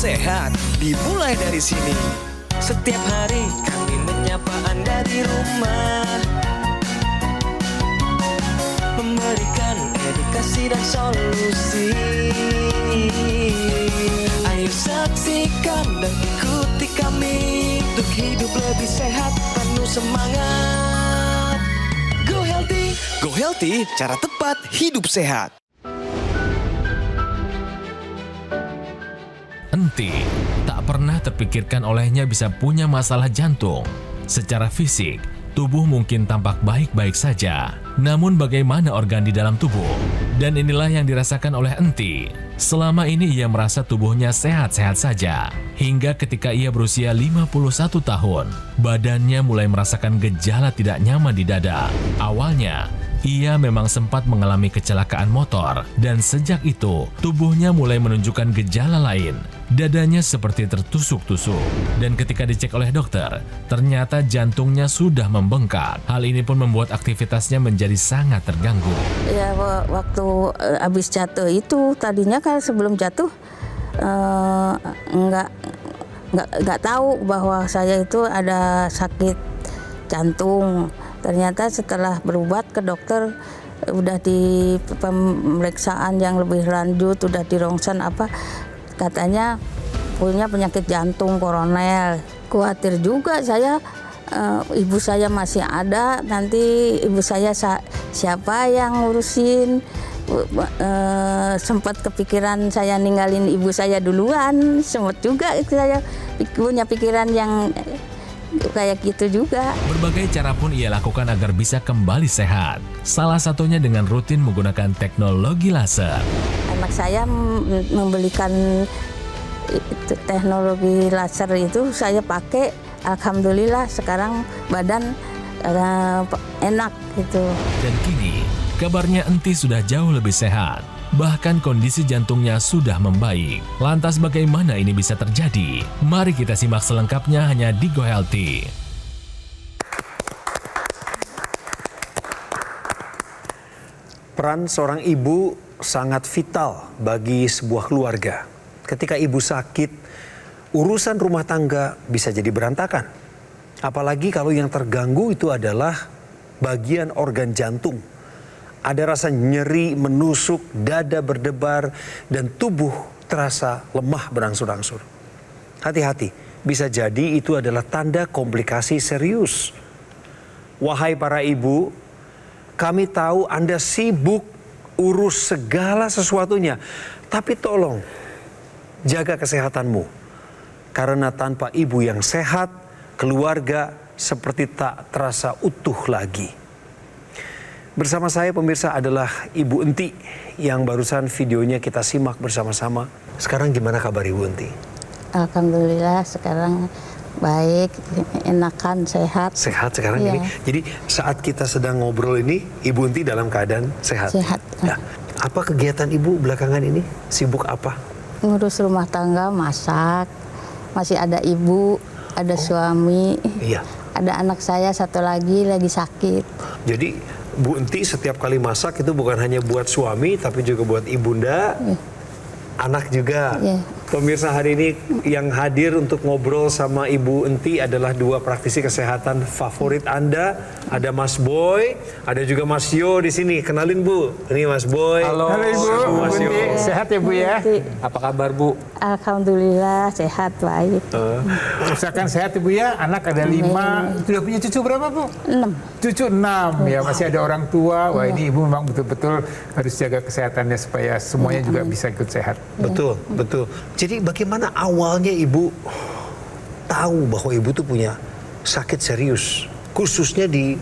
sehat dimulai dari sini. Setiap hari kami menyapa Anda di rumah, memberikan edukasi dan solusi. Ayo saksikan dan ikuti kami untuk hidup lebih sehat, penuh semangat. Go Healthy, cara tepat hidup sehat. Enti tak pernah terpikirkan olehnya bisa punya masalah jantung. Secara fisik, tubuh mungkin tampak baik-baik saja. Namun bagaimana organ di dalam tubuh? Dan inilah yang dirasakan oleh Enti. Selama ini ia merasa tubuhnya sehat-sehat saja. Hingga ketika ia berusia 51 tahun, badannya mulai merasakan gejala tidak nyaman di dada. Awalnya, ia memang sempat mengalami kecelakaan motor dan sejak itu tubuhnya mulai menunjukkan gejala lain. Dadanya seperti tertusuk-tusuk dan ketika dicek oleh dokter, ternyata jantungnya sudah membengkak. Hal ini pun membuat aktivitasnya menjadi sangat terganggu. Ya waktu habis jatuh itu tadinya kan sebelum jatuh nggak tahu bahwa saya itu ada sakit jantung. Ternyata setelah berobat ke dokter, udah di pemeriksaan yang lebih lanjut, udah di rongsen katanya punya penyakit jantung koroner. Khawatir juga saya, ibu saya masih ada, nanti ibu saya siapa yang ngurusin. Sempat kepikiran saya ninggalin ibu saya duluan, sempat juga saya punya pikiran yang kayak gitu juga. Berbagai cara pun ia lakukan agar bisa kembali sehat. Salah satunya dengan rutin menggunakan teknologi laser. Anak saya membelikan teknologi laser itu saya pakai. Alhamdulillah sekarang badan enak gitu. Dan kini kabarnya Enti sudah jauh lebih sehat. Bahkan kondisi jantungnya sudah membaik. Lantas bagaimana ini bisa terjadi? Mari kita simak selengkapnya hanya di Go Healthy. Peran seorang ibu sangat vital bagi sebuah keluarga. Ketika ibu sakit, urusan rumah tangga bisa jadi berantakan. Apalagi kalau yang terganggu itu adalah bagian organ jantung. Ada rasa nyeri, menusuk, dada berdebar, dan tubuh terasa lemah berangsur-angsur. Hati-hati, bisa jadi itu adalah tanda komplikasi serius. Wahai para ibu, kami tahu Anda sibuk urus segala sesuatunya. Tapi tolong, jaga kesehatanmu. Karena tanpa ibu yang sehat, keluarga seperti tak terasa utuh lagi. Bersama saya pemirsa adalah Ibu Enti yang barusan videonya kita simak bersama-sama. Sekarang gimana kabar Ibu Enti? Alhamdulillah sekarang baik, enakan, sehat. Sehat sekarang iya. Ini. Jadi saat kita sedang ngobrol ini, Ibu Enti dalam keadaan sehat. Sehat. Nah, apa kegiatan Ibu belakangan ini? Sibuk apa? Ngurus rumah tangga, masak. Masih ada ibu, ada suami. Iya. Ada anak saya satu lagi sakit. Jadi Bu Enti setiap kali masak itu bukan hanya buat suami, tapi juga buat ibunda, anak juga. Pemirsa hari ini yang hadir untuk ngobrol sama Ibu Enti adalah dua praktisi kesehatan favorit Anda. Ada Mas Boy, ada juga Mas Yo di sini. Kenalin Bu, ini Mas Boy. Halo Ibu, Mas Yo. Sehat ya Bu ya? Apa kabar Bu? Alhamdulillah sehat, baik. Usahakan sehat Ibu ya, anak ada 5. Sudah punya cucu berapa Bu? 6. Cucu 6, ya masih ada orang tua. Wah ini Ibu memang betul-betul harus jaga kesehatannya supaya semuanya juga bisa ikut sehat. Betul, betul. Jadi bagaimana awalnya Ibu tahu bahwa Ibu tuh punya sakit serius, khususnya di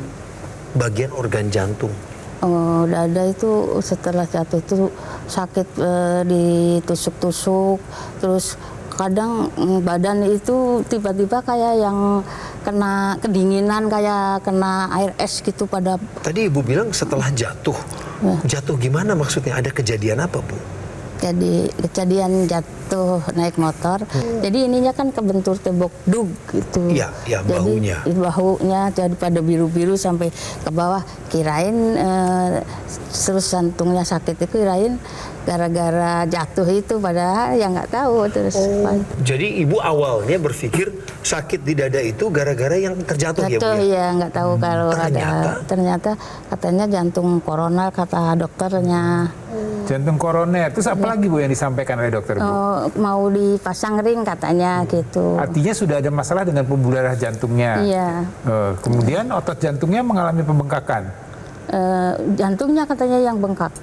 bagian organ jantung? Oh, dada itu setelah jatuh itu sakit, ditusuk-tusuk, terus kadang badan itu tiba-tiba kayak yang kena kedinginan, kayak kena air es gitu pada. Tadi Ibu bilang setelah jatuh. Jatuh gimana maksudnya? Ada kejadian apa Bu? Jadi kejadian jatuh naik motor. Jadi ininya kan kebentur tembok dug gitu. Iya, ya, bahunya. Jadi bahunya jadi pada biru-biru sampai ke bawah. Kirain terus jantungnya sakit itu kirain gara-gara jatuh itu, padahal ya nggak tahu terus. Jadi ibu awalnya berpikir sakit di dada itu gara-gara yang terjatuh ya Bu Jatuh ya? ya nggak tahu kalau ternyata katanya jantung koroner kata dokternya. Jantung koroner. Terus apa lagi Bu yang disampaikan oleh dokter Bu? Mau dipasang ring katanya gitu. Artinya sudah ada masalah dengan pembuluh darah jantungnya. Iya. Kemudian otot jantungnya mengalami pembengkakan. Jantungnya katanya yang bengkak.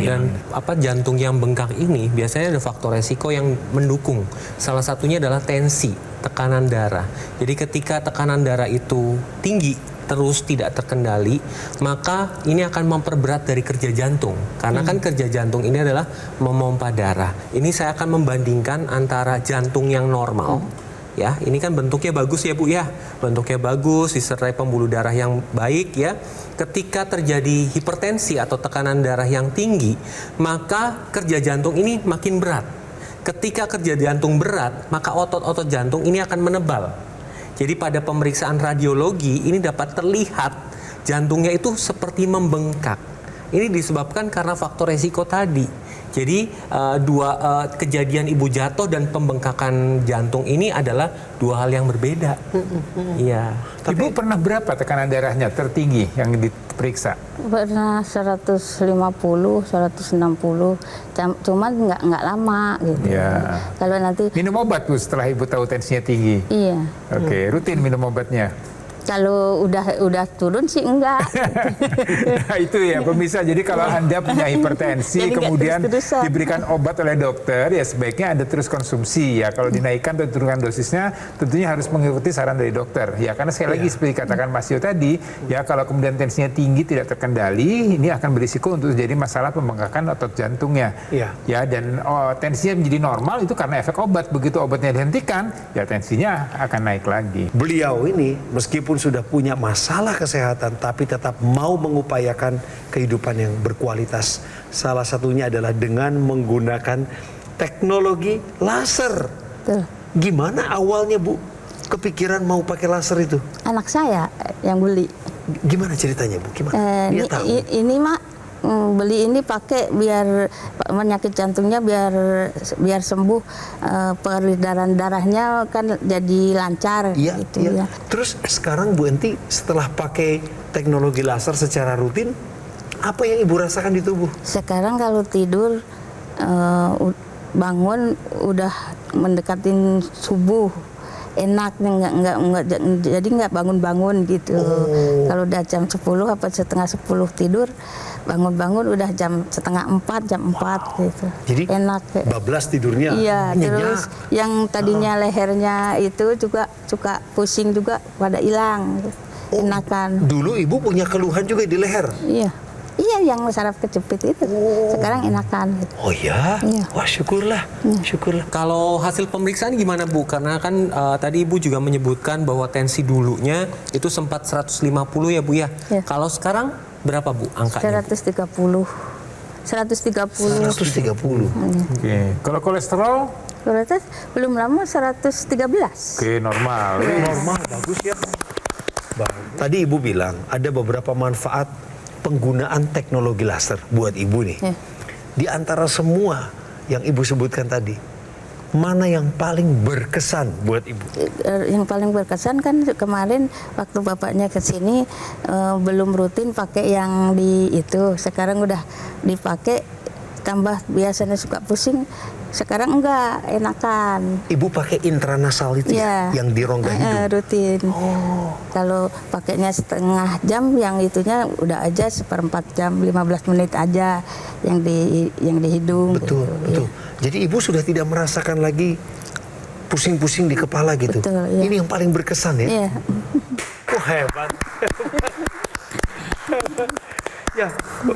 Dan jantung yang bengkak ini biasanya ada faktor resiko yang mendukung. Salah satunya adalah tensi, tekanan darah. Jadi ketika tekanan darah itu tinggi terus tidak terkendali, maka ini akan memperberat dari kerja jantung. Karena kan kerja jantung ini adalah memompa darah. Ini saya akan membandingkan antara jantung yang normal. Ya, ini kan bentuknya bagus ya Bu ya. Bentuknya bagus, disertai pembuluh darah yang baik ya. Ketika terjadi hipertensi atau tekanan darah yang tinggi, maka kerja jantung ini makin berat. Ketika kerja jantung berat, maka otot-otot jantung ini akan menebal. Jadi pada pemeriksaan radiologi ini dapat terlihat jantungnya itu seperti membengkak. Ini disebabkan karena faktor resiko tadi. Jadi kejadian ibu jatuh dan pembengkakan jantung ini adalah dua hal yang berbeda. Iya. Ibu pernah berapa tekanan darahnya tertinggi yang diperiksa? Pernah 150, 160, cuman nggak lama gitu. Ya. Kalau nanti Minum obat Bu setelah ibu tahu tensinya tinggi? iya. Oke, rutin minum obatnya? Kalau udah turun sih enggak. Nah, itu ya pemirsa. Jadi kalau Anda punya hipertensi Jadi nggak kemudian terus-terusan. diberikan obat oleh dokter, ya sebaiknya Anda terus konsumsi ya. Kalau dinaikkan atau diturunkan dosisnya tentunya harus mengikuti saran dari dokter. Ya karena sekali lagi seperti katakan Mas Yo tadi, ya kalau kemudian tensinya tinggi tidak terkendali, ini akan berisiko untuk terjadi masalah pembengkakan otot jantungnya. Iya. Ya dan tensinya menjadi normal itu karena efek obat. Begitu obatnya dihentikan, ya tensinya akan naik lagi. Beliau ini meskipun sudah punya masalah kesehatan tapi tetap mau mengupayakan kehidupan yang berkualitas. Salah satunya adalah dengan menggunakan teknologi laser. Tuh. Gimana awalnya Bu kepikiran mau pakai laser itu? Anak saya yang beli. Gimana ceritanya Bu? Gimana? Dia tahu. Ini mak beli ini pakai biar penyakit jantungnya biar sembuh, peredaran darahnya kan jadi lancar Iya, gitu iya. ya. Terus sekarang Bu Enti setelah pakai teknologi laser secara rutin, apa yang Ibu rasakan di tubuh? Sekarang kalau tidur bangun udah mendekatin subuh. Enak nggak jadi nggak bangun-bangun gitu. Kalau udah jam 10 apa setengah 10 tidur, bangun-bangun udah jam setengah 4, jam 4 gitu. Jadi enak. bablas tidurnya. Iya, nyenyak. terus yang tadinya lehernya itu juga suka pusing juga pada hilang. Enakan. Dulu Ibu punya keluhan juga di leher. Iya. Iya, yang saraf kejepit itu. Sekarang enakan gitu. Oh ya? Iya. Wah syukurlah, syukurlah. Kalau hasil pemeriksaan gimana Bu? Karena kan tadi Ibu juga menyebutkan bahwa tensi dulunya itu sempat 150 ya Bu ya. Iya. Kalau sekarang berapa Bu angkanya? 130. 130. 130. Oke. Kalau kolesterol? Kualitas belum lama 113. Oke, normal. Normal, bagus ya. Tadi Ibu bilang ada beberapa manfaat penggunaan teknologi laser buat Ibu nih. Ya. Di antara semua yang Ibu sebutkan tadi, mana yang paling berkesan buat Ibu? Yang paling berkesan kan kemarin waktu bapaknya ke sini belum rutin pakai yang di itu. Sekarang udah dipakai, tambah biasanya suka pusing. Sekarang enggak, enakan. Ibu pakai intranasal itu ya, yang di rongga hidung. Rutin. Kalau pakainya setengah jam, yang itunya udah aja 1/4 jam, 15 menit aja yang di hidung. Betul, gitu. betul. Jadi Ibu sudah tidak merasakan lagi pusing-pusing di kepala gitu. Betul, iya. Ini yang paling berkesan ya. Iya. Wah, hebat. Ya,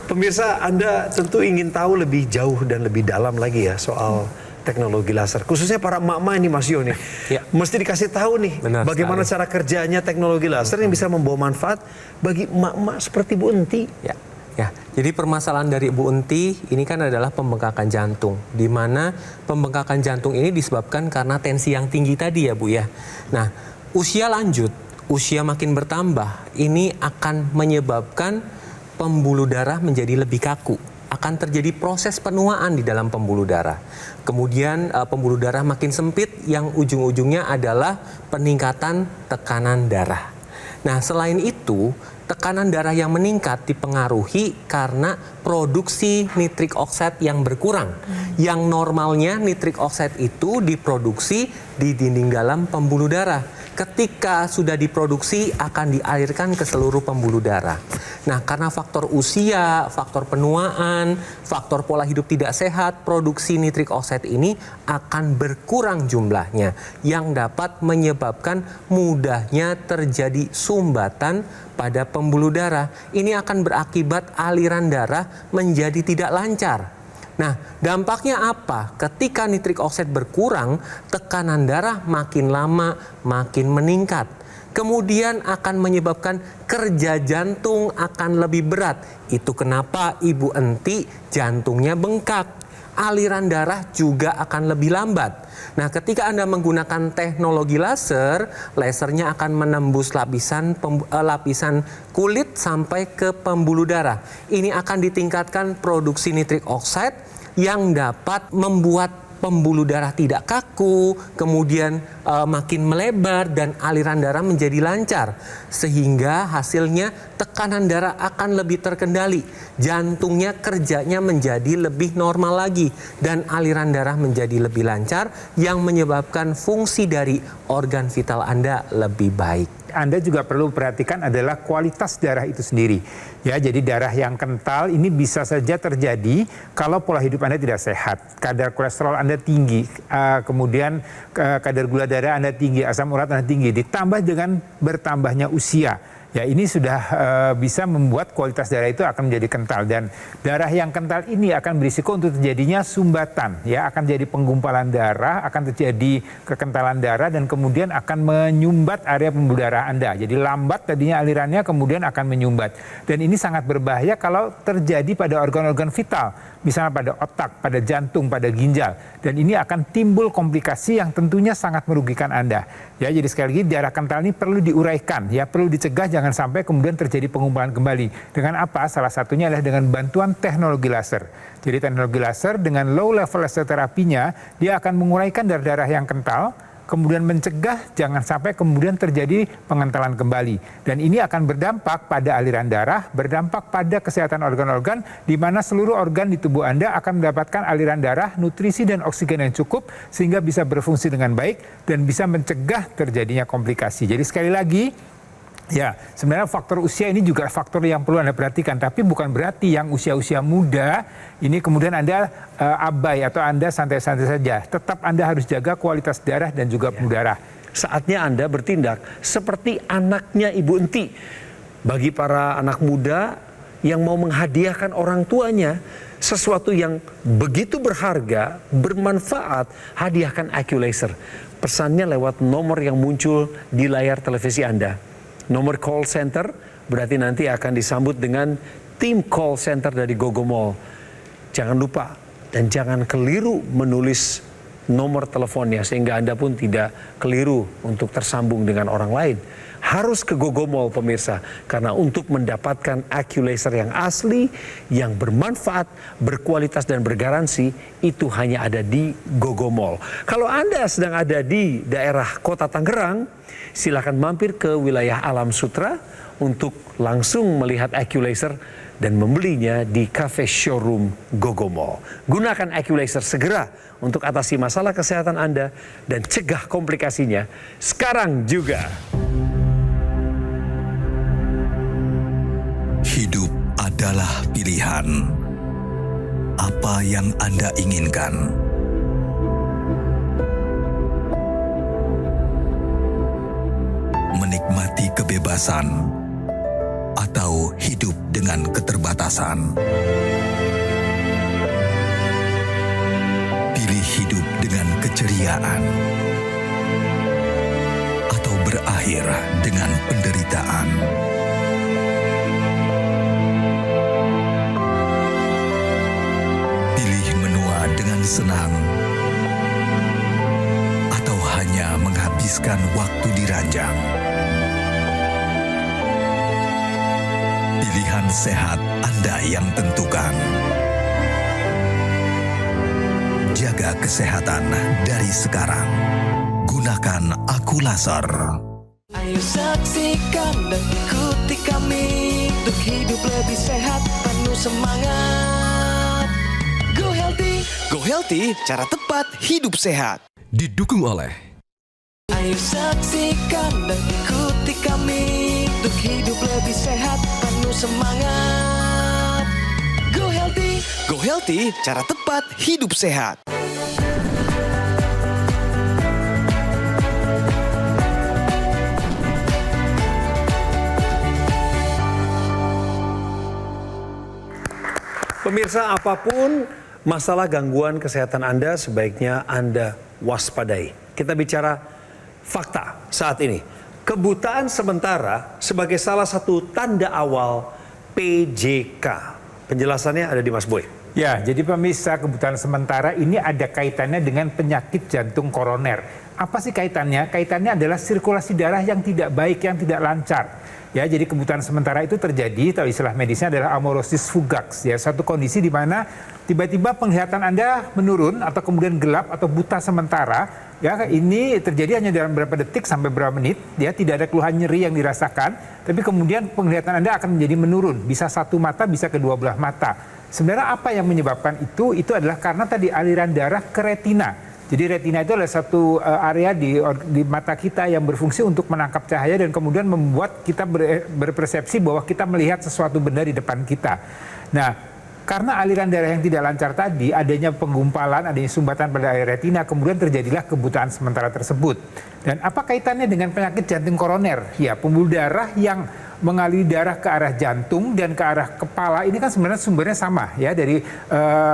pemirsa, Anda tentu ingin tahu lebih jauh dan lebih dalam lagi ya soal teknologi laser. Khususnya para emak-emak ini Mas Yo nih. Ya. Mesti dikasih tahu nih Benar bagaimana sekali. cara kerjanya teknologi laser yang bisa membawa manfaat bagi emak-emak seperti Bu Enti. Ya. Ya, jadi permasalahan dari Bu Enti ini kan adalah pembengkakan jantung, di mana pembengkakan jantung ini disebabkan karena tensi yang tinggi tadi ya Bu ya. Nah, usia lanjut, usia makin bertambah, ini akan menyebabkan pembuluh darah menjadi lebih kaku, akan terjadi proses penuaan di dalam pembuluh darah. Kemudian pembuluh darah makin sempit yang ujung-ujungnya adalah peningkatan tekanan darah. Nah, selain itu, tekanan darah yang meningkat dipengaruhi karena produksi nitrik oksid yang berkurang. Yang normalnya nitrik oksid itu diproduksi di dinding dalam pembuluh darah. Ketika sudah diproduksi akan dialirkan ke seluruh pembuluh darah. Nah, karena faktor usia, faktor penuaan, faktor pola hidup tidak sehat, produksi nitrik oksid ini akan berkurang jumlahnya yang dapat menyebabkan mudahnya terjadi sumbatan pada pembuluh darah. Ini akan berakibat aliran darah menjadi tidak lancar. Nah, dampaknya apa? Ketika nitrik oksid berkurang, tekanan darah makin lama makin meningkat. Kemudian akan menyebabkan kerja jantung akan lebih berat. Itu kenapa Ibu Enti jantungnya bengkak. Aliran darah juga akan lebih lambat. Nah, ketika Anda menggunakan teknologi laser, lasernya akan menembus lapisan kulit sampai ke pembuluh darah. Ini akan ditingkatkan produksi nitrik oksid yang dapat membuat pembuluh darah tidak kaku, kemudian makin melebar dan aliran darah menjadi lancar. Sehingga hasilnya tekanan darah akan lebih terkendali. Jantungnya kerjanya menjadi lebih normal lagi dan aliran darah menjadi lebih lancar yang menyebabkan fungsi dari organ vital Anda lebih baik. Anda juga perlu perhatikan adalah kualitas darah itu sendiri. Ya, jadi darah yang kental ini bisa saja terjadi kalau pola hidup Anda tidak sehat. Kadar kolesterol Anda tinggi, kemudian kadar gula darah Anda tinggi, asam urat Anda tinggi, ditambah dengan bertambahnya usia. Ya, ini sudah bisa membuat kualitas darah itu akan menjadi kental, dan darah yang kental ini akan berisiko untuk terjadinya sumbatan. Ya, akan jadi penggumpalan darah, akan terjadi kekentalan darah dan kemudian akan menyumbat area pembuluh darah Anda. Jadi lambat tadinya alirannya kemudian akan menyumbat. Dan ini sangat berbahaya kalau terjadi pada organ-organ vital, misalnya pada otak, pada jantung, pada ginjal. Dan ini akan timbul komplikasi yang tentunya sangat merugikan Anda. Ya, jadi sekali lagi darah kental ini perlu diuraikan, ya, perlu dicegah jangan sampai kemudian terjadi pengumpulan kembali. Dengan apa? Salah satunya adalah dengan bantuan teknologi laser. Jadi teknologi laser dengan low level laser terapinya, dia akan menguraikan darah-darah yang kental, kemudian mencegah jangan sampai kemudian terjadi pengentalan kembali. Dan ini akan berdampak pada aliran darah, berdampak pada kesehatan organ-organ, di mana seluruh organ di tubuh Anda akan mendapatkan aliran darah, nutrisi dan oksigen yang cukup, sehingga bisa berfungsi dengan baik dan bisa mencegah terjadinya komplikasi. Jadi sekali lagi, ya, sebenarnya faktor usia ini juga faktor yang perlu Anda perhatikan, tapi bukan berarti yang usia-usia muda ini kemudian Anda abai atau Anda santai-santai saja. Tetap Anda harus jaga kualitas darah dan juga pembuluh darah. Saatnya Anda bertindak seperti anaknya Ibu Enti. Bagi para anak muda yang mau menghadiahkan orang tuanya sesuatu yang begitu berharga, bermanfaat, hadiahkan AccuLaser. Pesannya lewat nomor yang muncul di layar televisi Anda. Nomor call center berarti nanti akan disambut dengan tim call center dari Gogomall. Jangan lupa dan jangan keliru menulis nomor teleponnya sehingga Anda pun tidak keliru untuk tersambung dengan orang lain. Harus ke Gogomall pemirsa, karena untuk mendapatkan AccuLaser yang asli, yang bermanfaat, berkualitas dan bergaransi, itu hanya ada di Gogomall. Kalau Anda sedang ada di daerah Kota Tangerang, silakan mampir ke wilayah Alam Sutra untuk langsung melihat AccuLaser dan membelinya di cafe showroom Gogomall. Gunakan AccuLaser segera untuk atasi masalah kesehatan Anda dan cegah komplikasinya sekarang juga. Hidup adalah pilihan. Apa yang Anda inginkan? Menikmati kebebasan atau hidup dengan keterbatasan? Pilih hidup dengan keceriaan atau berakhir dengan penderitaan? Pilih menua dengan senang atau hanya menghabiskan waktu di ranjang? Pilihan sehat Anda yang tentukan. kesehatan dari sekarang. Gunakan Aku Laser. Ayo saksikan dan ikuti kami untuk hidup lebih sehat, penuh semangat. Go Healthy, cara tepat hidup sehat. Didukung oleh Ayo saksikan dan ikuti kami untuk hidup lebih sehat, penuh semangat. Go Healthy, cara tepat hidup sehat. Pemirsa, apapun masalah gangguan kesehatan Anda, sebaiknya Anda waspadai. Kita bicara fakta saat ini. Kebutaan sementara sebagai salah satu tanda awal PJK. Penjelasannya ada di Mas Boy. Ya, jadi pemirsa, kebutaan sementara ini ada kaitannya dengan penyakit jantung koroner. Apa sih kaitannya? Kaitannya adalah sirkulasi darah yang tidak baik, yang tidak lancar. Ya, jadi kebutaan sementara itu terjadi, atau istilah medisnya adalah amaurosis fugax. Ya, satu kondisi di mana tiba-tiba penglihatan Anda menurun atau kemudian gelap atau buta sementara. Ya, ini terjadi hanya dalam beberapa detik sampai beberapa menit. Ya, tidak ada keluhan nyeri yang dirasakan, tapi kemudian penglihatan Anda akan menjadi menurun. Bisa satu mata, bisa kedua belah mata. Sebenarnya apa yang menyebabkan itu? Itu adalah karena tadi aliran darah ke retina. Jadi retina itu adalah satu area di mata kita yang berfungsi untuk menangkap cahaya dan kemudian membuat kita berpersepsi bahwa kita melihat sesuatu benda di depan kita. Nah, karena aliran darah yang tidak lancar tadi, adanya penggumpalan, adanya sumbatan pada area retina, kemudian terjadilah kebutaan sementara tersebut. Dan apa kaitannya dengan penyakit jantung koroner? Ya, pembuluh darah yang mengaliri darah ke arah jantung dan ke arah kepala ini kan sebenarnya sumbernya sama ya, dari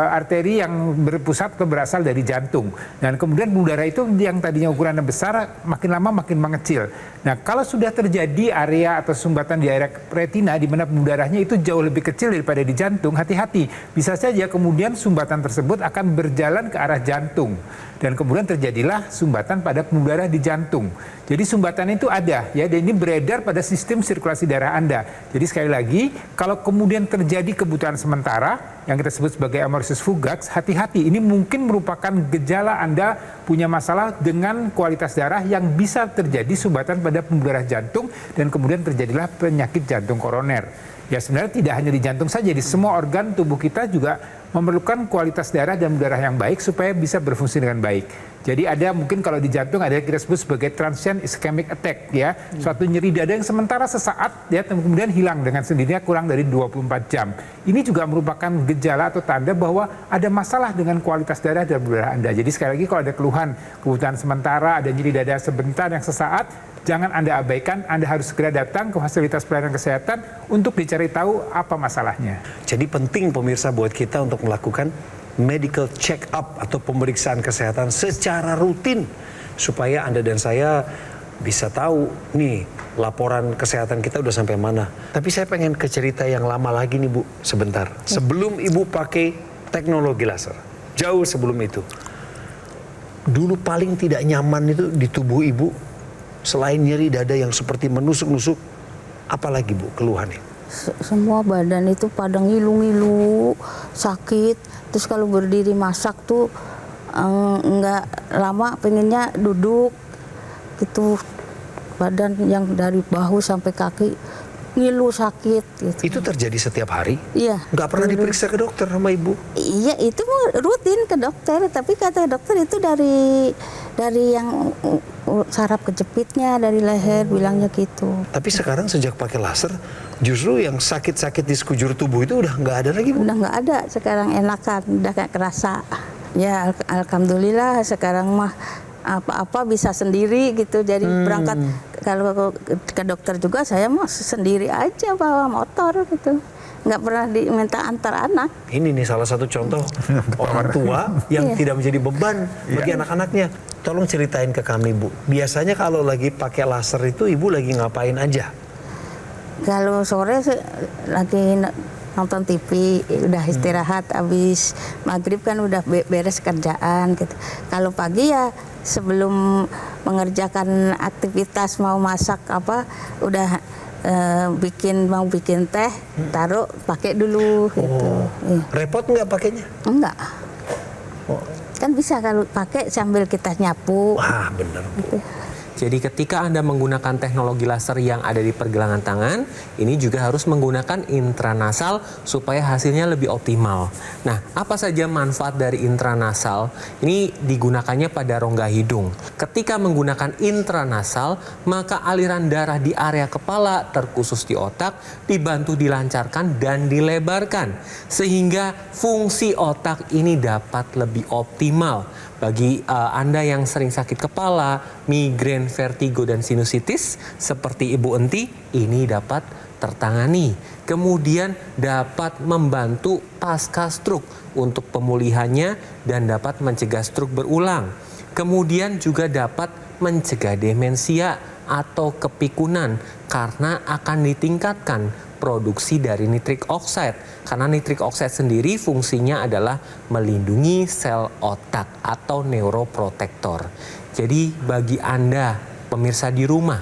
arteri yang berpusat atau berasal dari jantung. Dan kemudian pembuluh darah itu yang tadinya ukurannya besar makin lama makin mengecil. Nah, kalau sudah terjadi area atau sumbatan di area retina di mana pembuluh darahnya itu jauh lebih kecil daripada di jantung, hati-hati. Bisa saja kemudian sumbatan tersebut akan berjalan ke arah jantung. Dan kemudian terjadilah sumbatan pada pembuluh darah di jantung. Jadi sumbatan itu ada ya, dan ini beredar pada sistem sirkulasi darah Anda. Jadi sekali lagi, kalau kemudian terjadi kebutaan sementara yang kita sebut sebagai amaurosis fugax, hati-hati, ini mungkin merupakan gejala Anda punya masalah dengan kualitas darah yang bisa terjadi sumbatan pada pembuluh darah jantung dan kemudian terjadilah penyakit jantung koroner. Ya, sebenarnya tidak hanya di jantung saja, di semua organ tubuh kita juga memerlukan kualitas darah dan darah yang baik supaya bisa berfungsi dengan baik. Jadi ada mungkin kalau di jantung ada yang kita sebut sebagai transient ischemic attack ya, suatu nyeri dada yang sementara sesaat ya kemudian hilang dengan sendirinya kurang dari 24 jam. Ini juga merupakan gejala atau tanda bahwa ada masalah dengan kualitas darah dan darah Anda. Jadi sekali lagi kalau ada keluhan kebutaan sementara, ada nyeri dada sebentar yang sesaat, jangan Anda abaikan, Anda harus segera datang ke fasilitas pelayanan kesehatan untuk dicari tahu apa masalahnya. Jadi penting pemirsa buat kita untuk melakukan medical check up atau pemeriksaan kesehatan secara rutin supaya Anda dan saya bisa tahu nih laporan kesehatan kita udah sampai mana. Tapi saya pengen ke cerita yang lama lagi nih Bu, sebentar. Sebelum Ibu pakai teknologi laser, jauh sebelum itu. Dulu paling tidak nyaman itu di tubuh Ibu, selain nyeri dada yang seperti menusuk-nusuk, apalagi Bu keluhannya? Semua badan itu pada ngilu-ngilu, sakit. Terus kalau berdiri masak tuh nggak lama pengennya duduk gitu. Badan yang dari bahu sampai kaki ngilu, sakit gitu. Itu terjadi setiap hari? Iya. Nggak pernah diperiksa ke dokter sama Ibu? Iya, itu rutin ke dokter, tapi kata dokter itu dari yang saraf kejepitnya, dari leher, bilangnya gitu. Tapi sekarang sejak pakai laser, justru yang sakit-sakit di sekujur tubuh itu udah nggak ada lagi Bu? Udah nggak ada, sekarang enakan, udah nggak kerasa. Ya alhamdulillah sekarang mah apa-apa bisa sendiri gitu. Jadi berangkat kalau ke dokter juga saya mah sendiri aja bawa motor gitu. Nggak pernah diminta antar anak. Ini nih salah satu contoh orang tua yang tidak menjadi beban bagi anak-anaknya. Tolong ceritain ke kami Bu, biasanya kalau lagi pakai laser itu Ibu lagi ngapain aja? Kalau sore lagi nonton TV, udah istirahat, habis maghrib kan udah beres kerjaan gitu. Kalau pagi ya sebelum mengerjakan aktivitas mau masak apa, udah mau bikin teh, taruh pakai dulu gitu. Repot nggak pakainya? Enggak. Kan bisa kalau pakai sambil kita nyapu. Wah, bener. Gitu. Jadi ketika Anda menggunakan teknologi laser yang ada di pergelangan tangan, ini juga harus menggunakan intranasal supaya hasilnya lebih optimal. Nah, apa saja manfaat dari intranasal? Ini digunakannya pada rongga hidung. Ketika menggunakan intranasal, maka aliran darah di area kepala, terkhusus di otak, dibantu dilancarkan dan dilebarkan. Sehingga fungsi otak ini dapat lebih optimal. Bagi Anda yang sering sakit kepala, migrain, vertigo, dan sinusitis, seperti Ibu Enti, ini dapat tertangani. Kemudian dapat membantu pasca stroke untuk pemulihannya dan dapat mencegah stroke berulang. Kemudian juga dapat mencegah demensia atau kepikunan karena akan ditingkatkan produksi dari nitric oxide. Karena nitric oxide sendiri fungsinya adalah melindungi sel otak atau neuroprotektor. Jadi bagi Anda pemirsa di rumah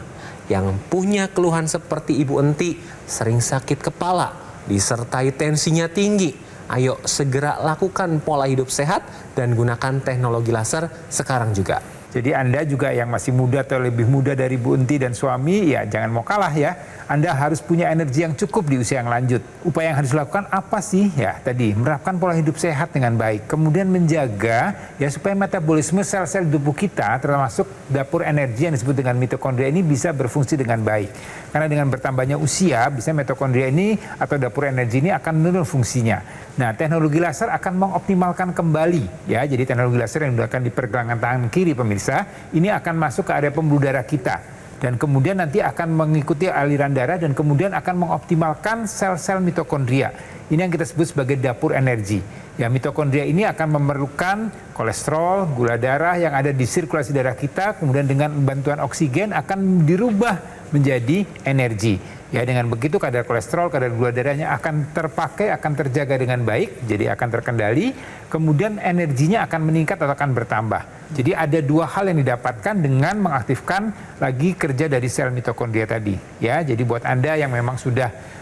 yang punya keluhan seperti Ibu Enti, sering sakit kepala, disertai tensinya tinggi, ayo segera lakukan pola hidup sehat dan gunakan teknologi laser sekarang juga. Jadi Anda juga yang masih muda atau lebih muda dari Bu Enti dan suami, ya jangan mau kalah ya. Anda harus punya energi yang cukup di usia yang lanjut. Upaya yang harus dilakukan apa sih? Ya tadi, menerapkan pola hidup sehat dengan baik. Kemudian menjaga ya supaya metabolisme sel-sel di tubuh kita, termasuk dapur energi yang disebut dengan mitokondria ini bisa berfungsi dengan baik. Karena dengan bertambahnya usia, bisa mitokondria ini atau dapur energi ini akan menurun fungsinya. Nah, teknologi laser akan mengoptimalkan kembali ya. Jadi teknologi laser yang digunakan di pergelangan tangan kiri pemirsa, ini akan masuk ke area pembuluh darah kita. Dan kemudian nanti akan mengikuti aliran darah dan kemudian akan mengoptimalkan sel-sel mitokondria. Ini yang kita sebut sebagai dapur energi. Ya, mitokondria ini akan memerlukan kolesterol, gula darah yang ada di sirkulasi darah kita, kemudian dengan bantuan oksigen akan dirubah menjadi energi. Ya, dengan begitu kadar kolesterol, kadar gula darahnya akan terpakai, akan terjaga dengan baik, jadi akan terkendali. Kemudian energinya akan meningkat atau akan bertambah. Jadi ada dua hal yang didapatkan dengan mengaktifkan lagi kerja dari sel mitokondria tadi. Ya, jadi buat Anda yang memang sudah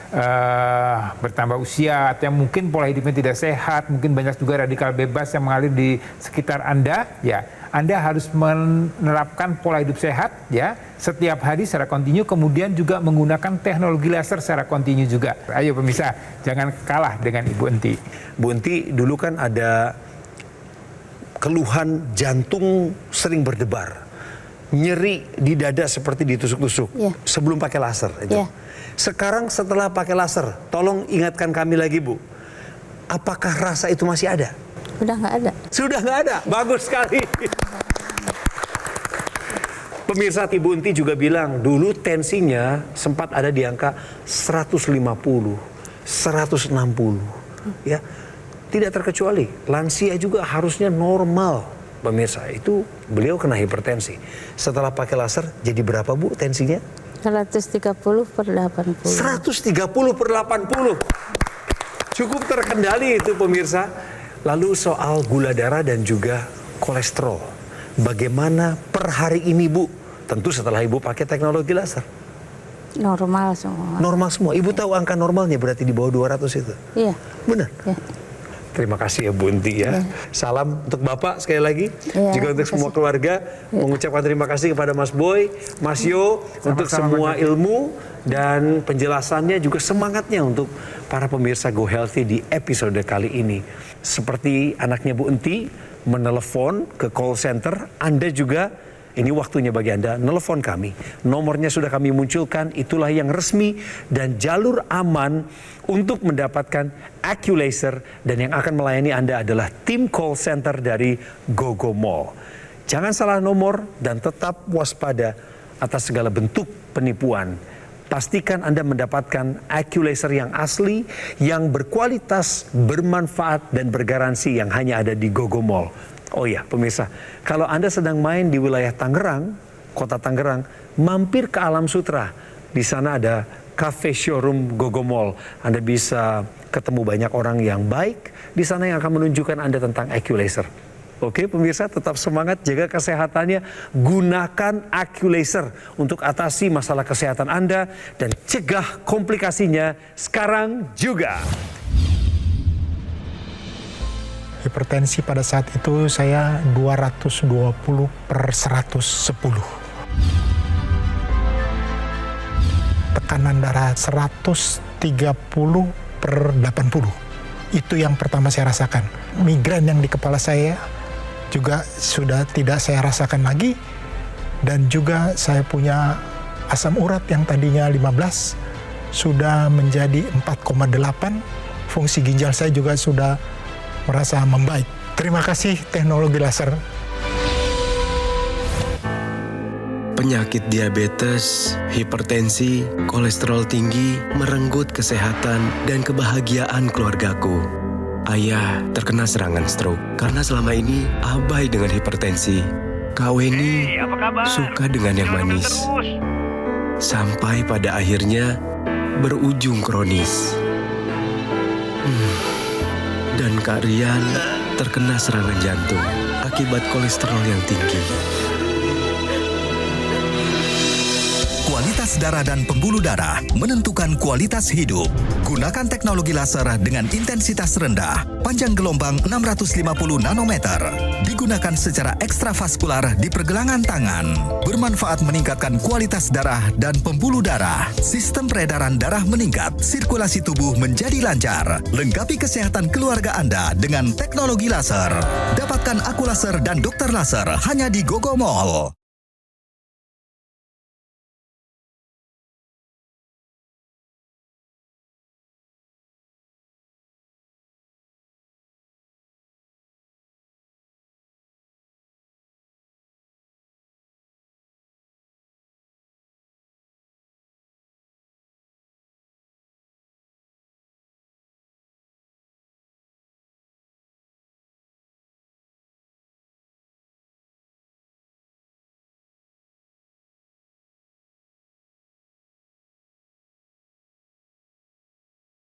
bertambah usia atau yang mungkin pola hidupnya tidak sehat, mungkin banyak juga radikal bebas yang mengalir di sekitar Anda, ya Anda harus menerapkan pola hidup sehat ya setiap hari secara kontinu, kemudian juga menggunakan teknologi laser secara kontinu juga. Ayo pemirsa, jangan kalah dengan Ibu Enti. Bu Enti dulu kan ada keluhan jantung sering berdebar, nyeri di dada seperti ditusuk-tusuk sebelum pakai laser itu. Sekarang setelah pakai laser, tolong ingatkan kami lagi Bu, apakah rasa itu masih ada? Udah nggak ada. Sudah nggak ada, bagus sekali. Pemirsa, Ibu Enti juga bilang dulu tensinya sempat ada di angka 150, 160, ya. Tidak terkecuali, lansia juga harusnya normal. Pemirsa, itu beliau kena hipertensi. Setelah pakai laser, jadi berapa Bu tensinya? 130/80. 130/80. Cukup terkendali itu pemirsa. Lalu soal gula darah dan juga kolesterol. Bagaimana per hari ini Bu? Tentu setelah Ibu pakai teknologi laser. Normal semua. Normal semua. Ibu tahu angka normalnya berarti di bawah 200 itu? Iya. Benar? Ya. Terima kasih ya Bu Enti ya. Salam untuk Bapak sekali lagi. Ya, juga untuk semua keluarga. Mengucapkan terima kasih kepada Mas Boy, Mas Yo. Untuk semua ilmu dan penjelasannya, juga semangatnya untuk para pemirsa Go Healthy di episode kali ini. Seperti anaknya Bu Enti menelepon ke call center, Anda juga ini waktunya bagi Anda nelpon kami. Nomornya sudah kami munculkan, itulah yang resmi dan jalur aman untuk mendapatkan AccuLaser, dan yang akan melayani Anda adalah tim call center dari GoGo Mall. Jangan salah nomor dan tetap waspada atas segala bentuk penipuan. Pastikan Anda mendapatkan AccuLaser yang asli, yang berkualitas, bermanfaat, dan bergaransi yang hanya ada di GoGo Mall. Oh iya, pemirsa, kalau Anda sedang main di wilayah Tangerang, kota Tangerang, mampir ke Alam Sutra. Di sana ada cafe showroom GoGo Mall. Anda bisa ketemu banyak orang yang baik di sana yang akan menunjukkan Anda tentang AccuLaser. Oke pemirsa, tetap semangat, jaga kesehatannya, gunakan AccuLaser untuk atasi masalah kesehatan Anda dan cegah komplikasinya sekarang juga. Hipertensi pada saat itu saya 220/110. Tekanan darah 130/80. Itu yang pertama saya rasakan. Migrain yang di kepala saya juga sudah tidak saya rasakan lagi. Dan juga saya punya asam urat yang tadinya 15 sudah menjadi 4,8. Fungsi ginjal saya juga sudah merasa membaik. Terima kasih teknologi laser. Penyakit diabetes, hipertensi, kolesterol tinggi merenggut kesehatan dan kebahagiaan keluargaku. Ayah terkena serangan stroke karena selama ini abai dengan hipertensi. Kak Weni suka dengan yang manis. Sampai pada akhirnya berujung kronis. Dan Kak Rian terkena serangan jantung akibat kolesterol yang tinggi. Kualitas darah dan pembuluh darah menentukan kualitas hidup. Gunakan teknologi laser dengan intensitas rendah, panjang gelombang 650 nanometer. Digunakan secara ekstravaskular di pergelangan tangan. Bermanfaat meningkatkan kualitas darah dan pembuluh darah. Sistem peredaran darah meningkat, sirkulasi tubuh menjadi lancar. Lengkapi kesehatan keluarga Anda dengan teknologi laser. Dapatkan Aku Laser dan Dokter Laser hanya di Gogo Mall.